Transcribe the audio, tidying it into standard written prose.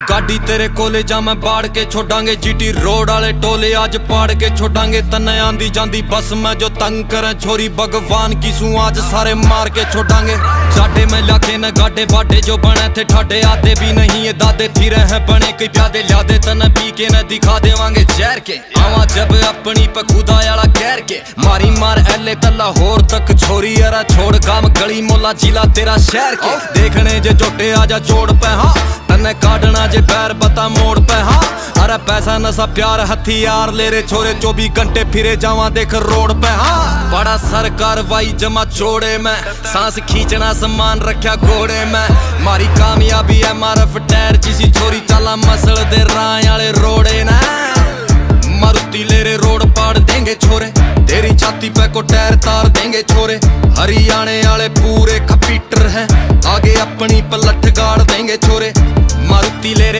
गाड़ी तेरे कोले जा मैं बाड़ के छोड़ांगे जीटी रोड वाले टोले आज पाड़ के छोड़ांगे तन्ने आंदी जांदी बस मैं जो तंग करे छोरी भगवान की सू आज सारे मार के छोड़ांगे जाडे में लाके न गाडे बाडे जो बने थे ठाडे आते भी नहीं ये दादे फिरे हैं बने कई प्यादे ल्यादे तन्ने पी के न दिखा देवांगे जहर के आवा जब अपनी पे खुदा याला कहर के मारी मार एले तला होर तक छोरी यारा छोड़ काम गली मोला जिला तेरा शहर के देखने जे जोटे आजा जोड़ पे हाँ तन्ने काटना जे पैर बता मोड़ पे हाँ अरे पैसा नशा प्यार हथियार ले रे छोरे 24 घंटे फिरे जावा देख रोड पे हाँ बड़ा सर कार्रवाई जमा चोड़े में सांस खींचना सम्मान रखा घोड़े में मारी कामयाबी है मारफ टैर जिसी छोरी चला मसल दे राह आले रोड़े ना मारुति ले रे रोड पाड़ देंगे छोरे तेरी छाती पे को टैर तार देंगे छोरे हरियाणे वाले पूरे खपीटर हैं आगे अपनी पलट गाड़ देंगे छोरे मारुति ले रे